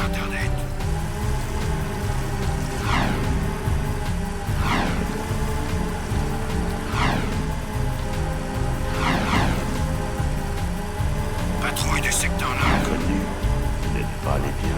Internet. Patrouille du secteur nord. Inconnu, vous n'êtes pas les biens.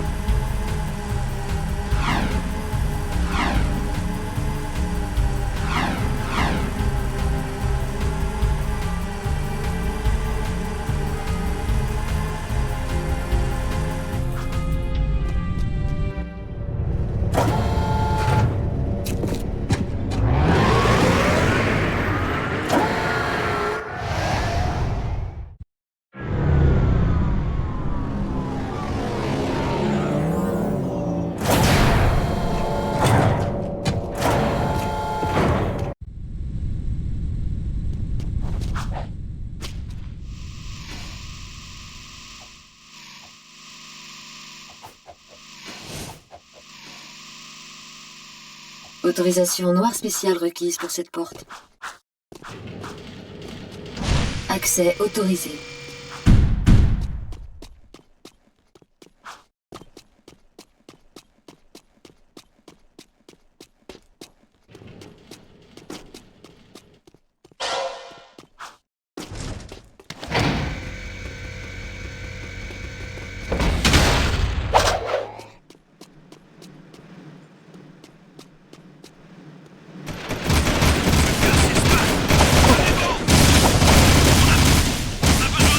Autorisation noire spéciale requise pour cette porte. Accès autorisé. On a besoin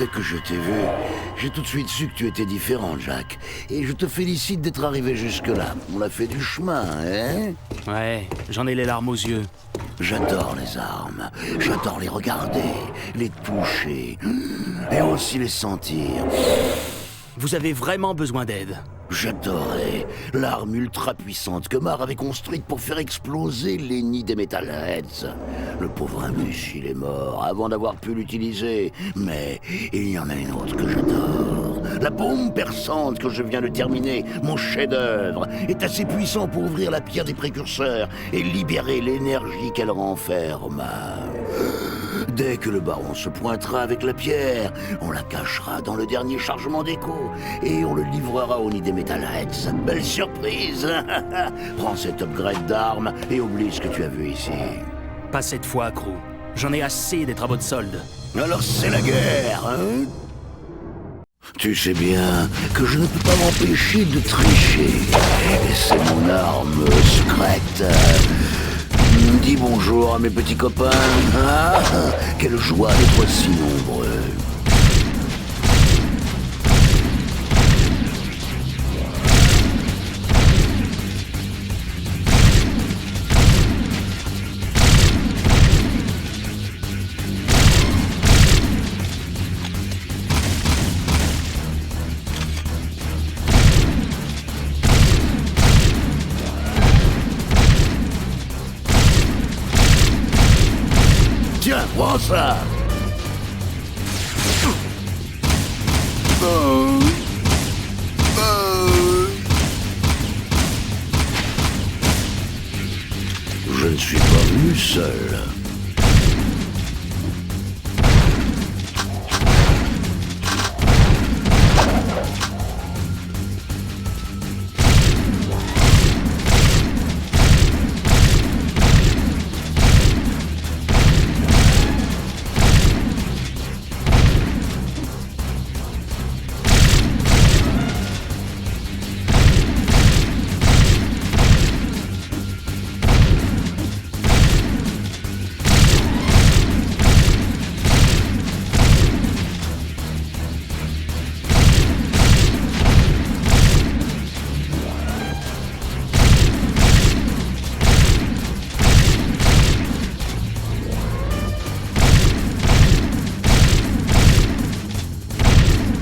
Dès que je t'ai vu, j'ai tout de suite su que tu étais différent, Jack. Et je te félicite d'être arrivé jusque-là. On a fait du chemin, hein? Ouais, j'en ai les larmes aux yeux. J'adore les armes. J'adore les regarder, les toucher, et aussi les sentir. Vous avez vraiment besoin d'aide. J'adorais l'arme ultra puissante que Mar avait construite pour faire exploser les nids des Metalheads. Le pauvre imbécile est mort avant d'avoir pu l'utiliser. Mais il y en a une autre que j'adore. La bombe perçante que je viens de terminer, mon chef-d'œuvre, est assez puissant pour ouvrir la pierre des précurseurs et libérer l'énergie qu'elle renferme. Dès que le baron se pointera avec la pierre, on la cachera dans le dernier chargement d'écho et on le livrera au nid des Metalheads. Belle surprise. Prends cet upgrade d'armes et oublie ce que tu as vu ici. Pas cette fois, Crew. J'en ai assez des travaux de solde. Alors c'est la guerre, hein? Tu sais bien que je ne peux pas m'empêcher de tricher. Et c'est mon arme secrète. Dis bonjour à mes petits copains. Ah, quelle joie d'être si nombreux. Tiens, prends ça. Je ne suis pas venu seul.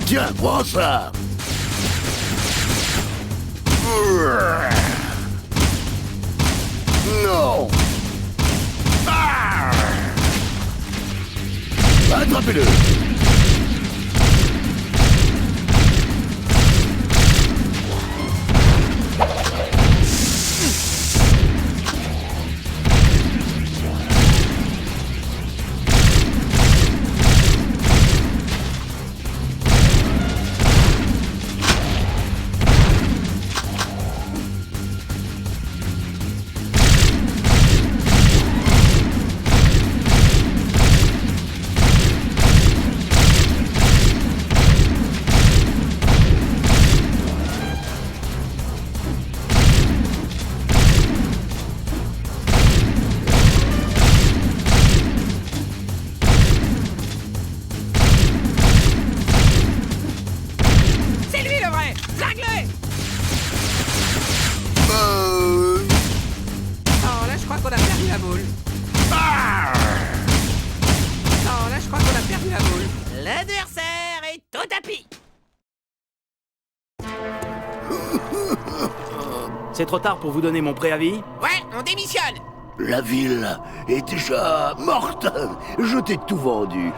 Tiens, prends ça. Non. Ah. Attrapez-le. L'adversaire est au tapis. C'est trop tard pour vous donner mon préavis? Ouais, on démissionne. La ville est déjà morte. Je t'ai tout vendu.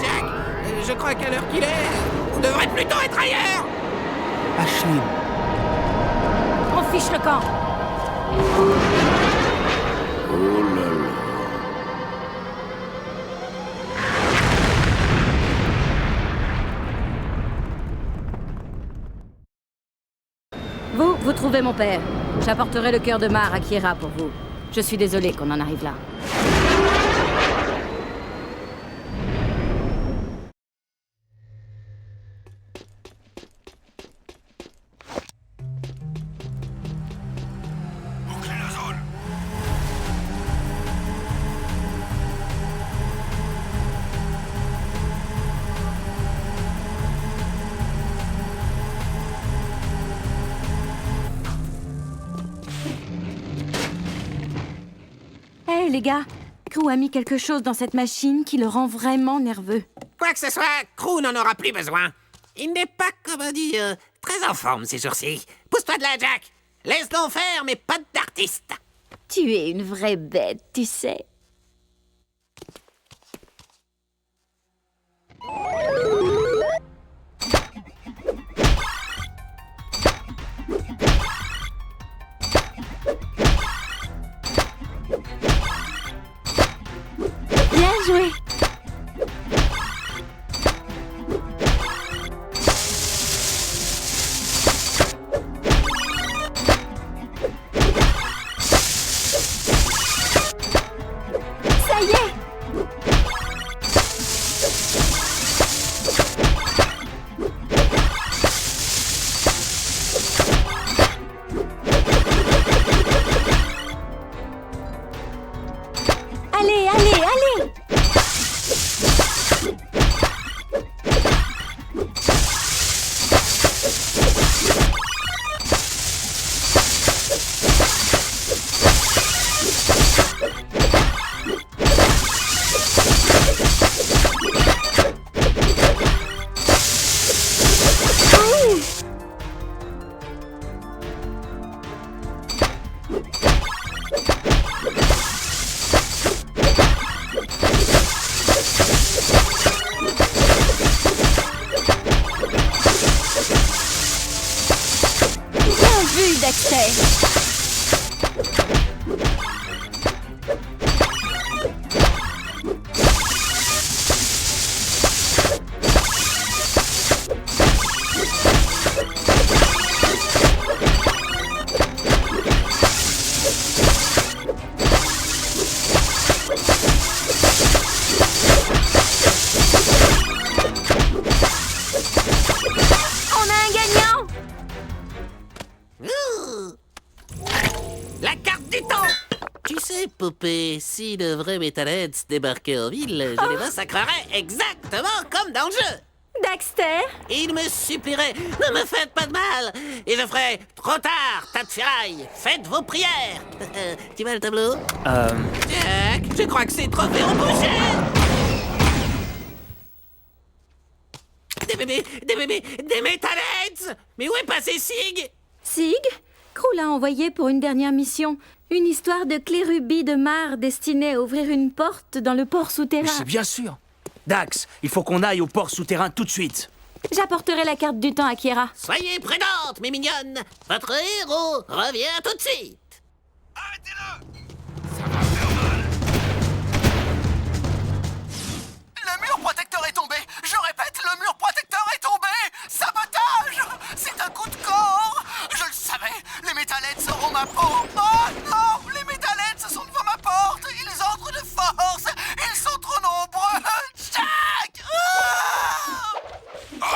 Jack, je crois qu'à l'heure qu'il est, on devrait plutôt être ailleurs. Ashley. On fiche le camp. Oh là là. Vous trouvez mon père. J'apporterai le cœur de Mar à Kiera pour vous. Je suis désolé qu'on en arrive là. Bouclez la zone. les gars. Crew a mis quelque chose dans cette machine qui le rend vraiment nerveux. Quoi que ce soit, Crew n'en aura plus besoin. Il n'est pas, comment dire, très en forme ces jours-ci. Pousse-toi de là, Jack. Laisse-le faire, mais pas d'artiste. Tu es une vraie bête, tu sais. Bien joué. Ça y est. Allez, allez, allez! Bien vu, Dexter! On a un gagnant! La carte du temps. Tu sais, poupée, si le vrai Metalheads débarquait en ville, je les massacrerais exactement comme dans le jeu. Dexter? Il me supplierait, ne me faites pas de mal. Et je ferai, trop tard, tas de ferraille, faites vos prières. Tu vois le tableau? Jack, je crois que ces trophées ont bougé. Des Metalheads. Mais où est passé Sig? Sig? Crew l'a envoyé pour une dernière mission. Une histoire de clé rubis de Mar destinée à ouvrir une porte dans le port Mais souterrain. c'est bien sûr. Dax, il faut qu'on aille au port souterrain tout de suite. J'apporterai la carte du temps à Kiera. Soyez prudentes, mes mignonnes. Votre héros revient tout de suite. Arrêtez-le! Ça va faire mal. Le mur protecteur est tombé. Je répète, le mur protecteur est tombé. Sabotage! C'est un coup de corps. Je le savais. Les Metalheads auront ma peau. Oh non! Les Metalheads sont devant ma porte. Ils entrent de force. Ils sont trop nombreux. Jack! Ah!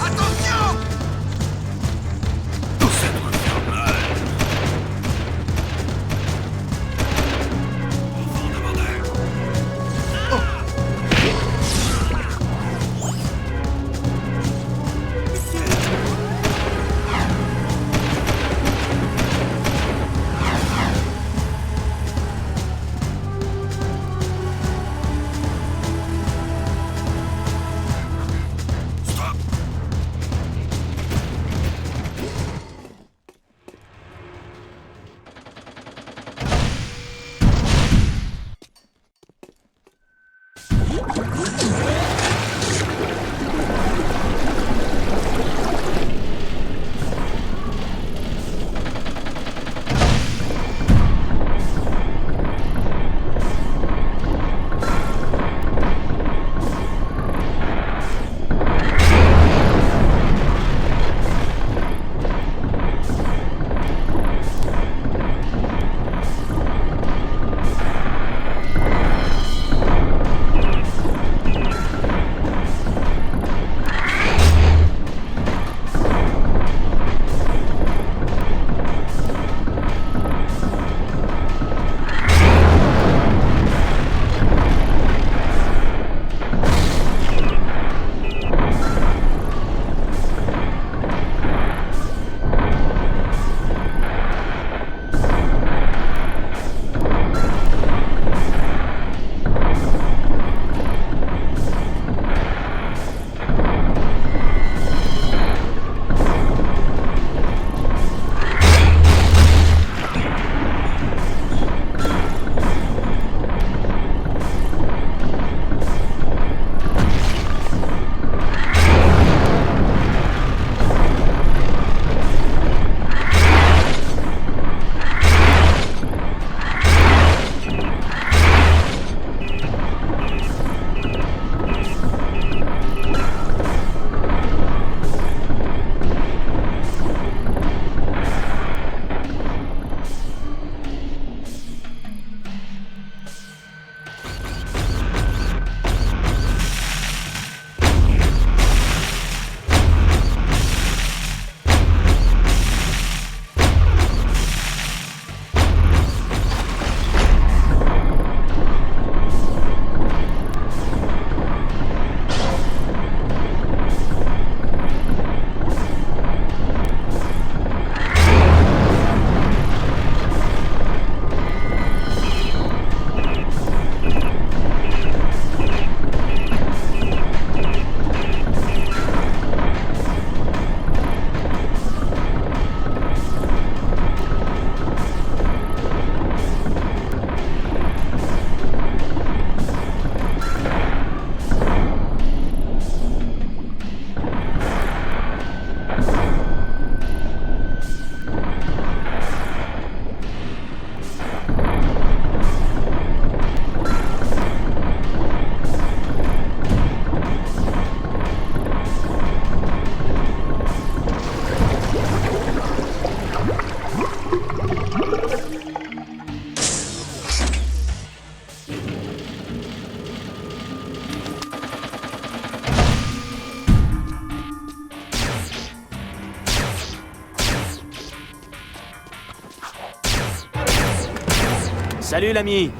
Attention! Tout ça Salut l'ami.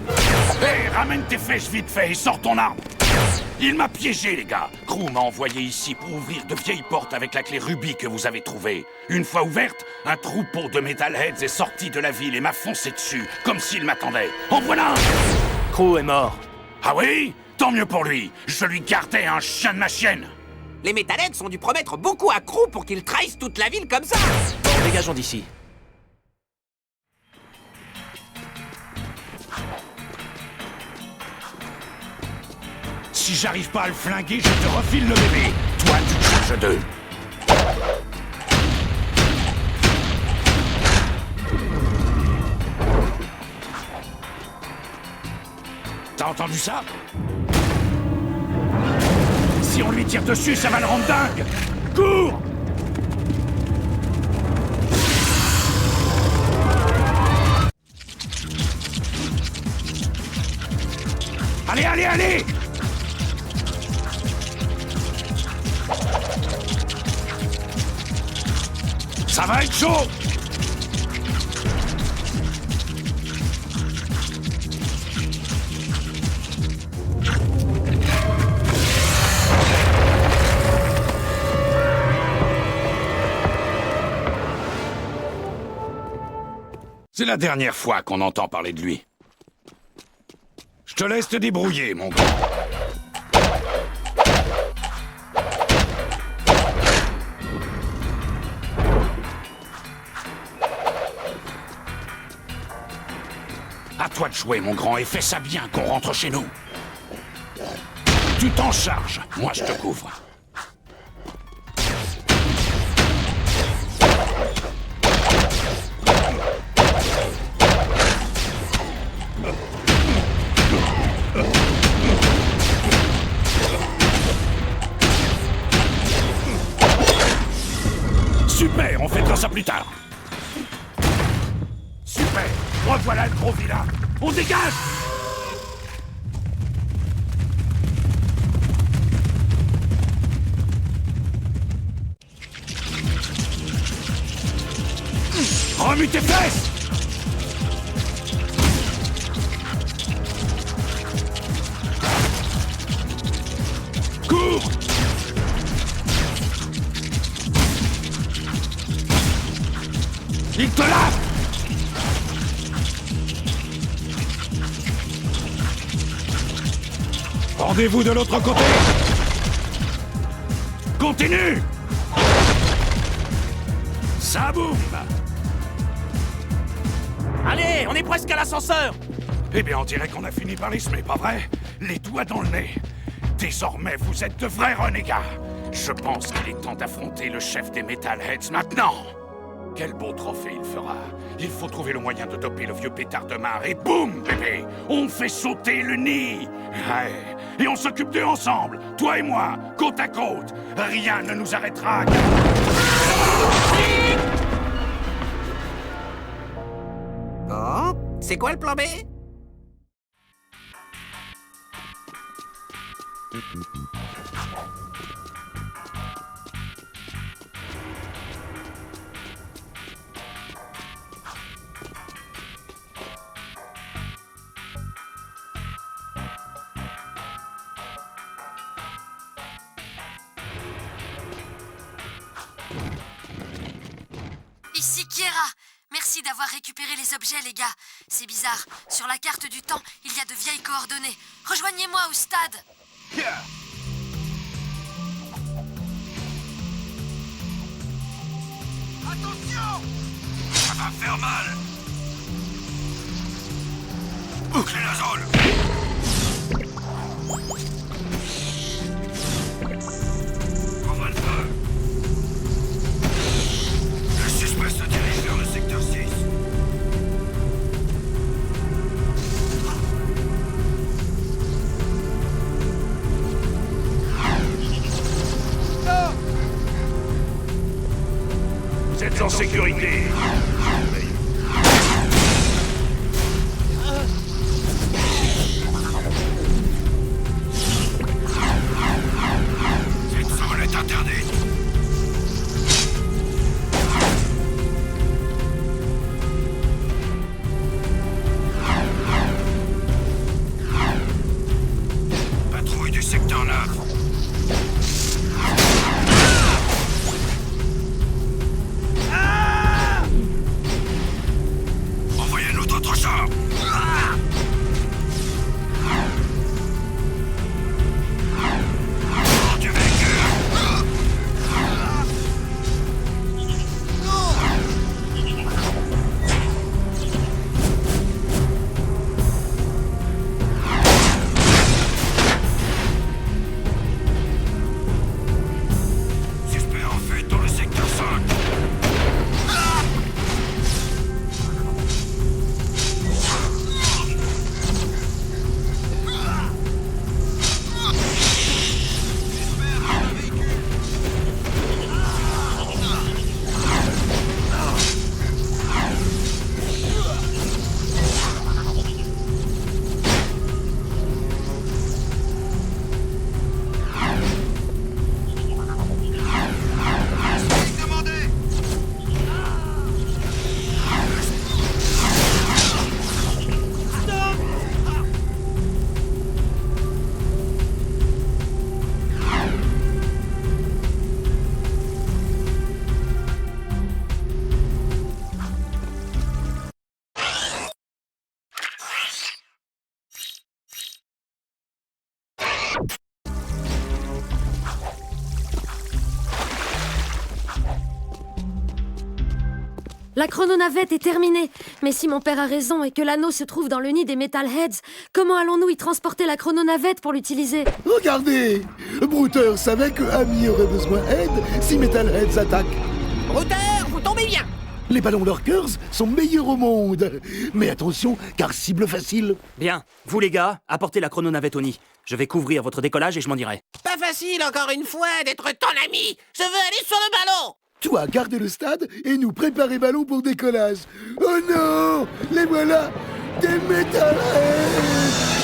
Hé, ramène tes flèches vite fait et sors ton arme. Il m'a piégé, les gars. Crew m'a envoyé ici pour ouvrir de vieilles portes avec la clé rubis que vous avez trouvée. Une fois ouverte, un troupeau de metalheads est sorti de la ville et m'a foncé dessus, comme s'il m'attendait. En voilà un! Crew est mort. Ah oui? Tant mieux pour lui. Je lui gardais un chien de ma chienne. Les Metalheads ont dû promettre beaucoup à Crew pour qu'ils trahissent toute la ville comme ça. Bon, dégageons d'ici. Si j'arrive pas à le flinguer, je te refile le bébé. Toi, tu te charges d'eux. T'as entendu ça? Si on lui tire dessus, ça va le rendre dingue. Cours! Allez, allez, allez! Ça va être chaud! C'est la dernière fois qu'on entend parler de lui. Je te laisse te débrouiller, mon gars. À toi de jouer, mon grand, et fais ça bien qu'on rentre chez nous. Tu t'en charges, moi je te couvre. Super, on fêtera ça plus tard. Super, revoilà le gros vilain. On dégage! Remue tes fesses! Cours! Il te l'a! Rendez-vous de l'autre côté! Continue! Ça boum! Allez, on est presque à l'ascenseur. Eh bien, on dirait qu'on a fini par les semer, pas vrai? Les doigts dans le nez. Désormais, vous êtes de vrais renégats. Je pense qu'il est temps d'affronter le chef des Metalheads maintenant. Quel beau trophée il fera. Il faut trouver le moyen de doper le vieux pétard de mar et boum, bébé, on fait sauter le nid. Ouais. Et on s'occupe d'eux ensemble, toi et moi, côte à côte. Rien ne nous arrêtera. Oh, c'est quoi le plan B? Ici Kiera. Merci d'avoir récupéré les objets, les gars. C'est bizarre. Sur la carte du temps, il y a de vieilles coordonnées. Rejoignez-moi au stade. Attention! Ça va faire mal! Bouclez la zone! Prends-moi le feu! Le suspect se dirige vers le secteur 6. Vous êtes en sécurité. Cette zone est interdite. La chrononavette est terminée. Mais si mon père a raison et que l'anneau se trouve dans le nid des Metalheads, comment allons-nous y transporter la chrononavette pour l'utiliser? Regardez! Brouter savait que Amy aurait besoin d'aide si Metalheads attaquent. Brouter, vous tombez bien. Les ballons lurkers sont meilleurs au monde. Mais attention, car cible facile. Bien. Vous les gars, apportez la chrononavette au nid. Je vais couvrir votre décollage et je m'en dirai. Pas facile, encore une fois, d'être ton ami. Je veux aller sur le ballon. Toi, gardez le stade et nous préparer ballon pour décollage. Oh non! Les voilà! Des Metalheads!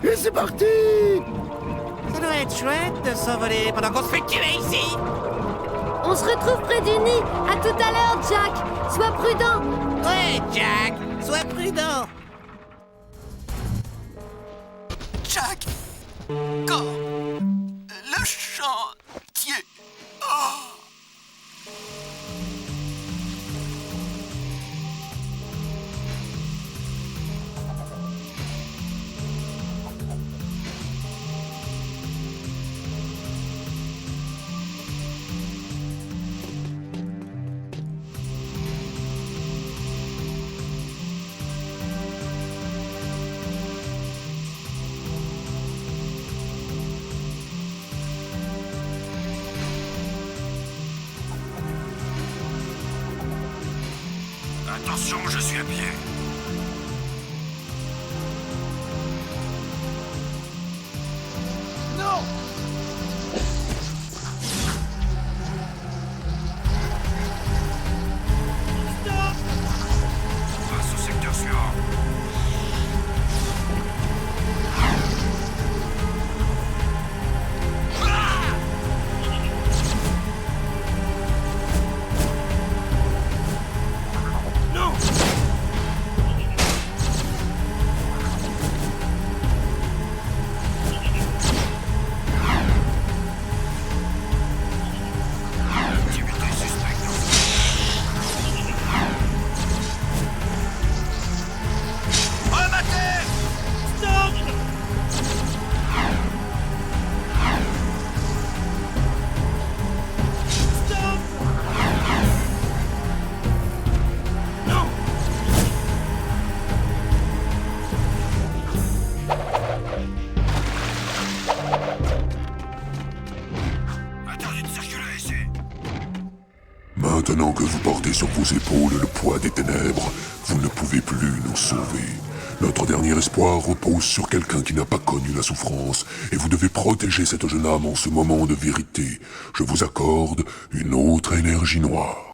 Et c'est parti! Ça doit être chouette de s'envoler pendant qu'on se fait tuer ici. On se retrouve près du nid. À tout à l'heure, Jack. Sois prudent. Ouais, Jack, sois prudent. Jack! Quand? Le chantier! Oh! Attention, je suis à pied. Non! Passe au secteur suivant. Maintenant que vous portez sur vos épaules le poids des ténèbres, vous ne pouvez plus nous sauver. Notre dernier espoir repose sur quelqu'un qui n'a pas connu la souffrance, et vous devez protéger cette jeune âme en ce moment de vérité. Je vous accorde une autre énergie noire.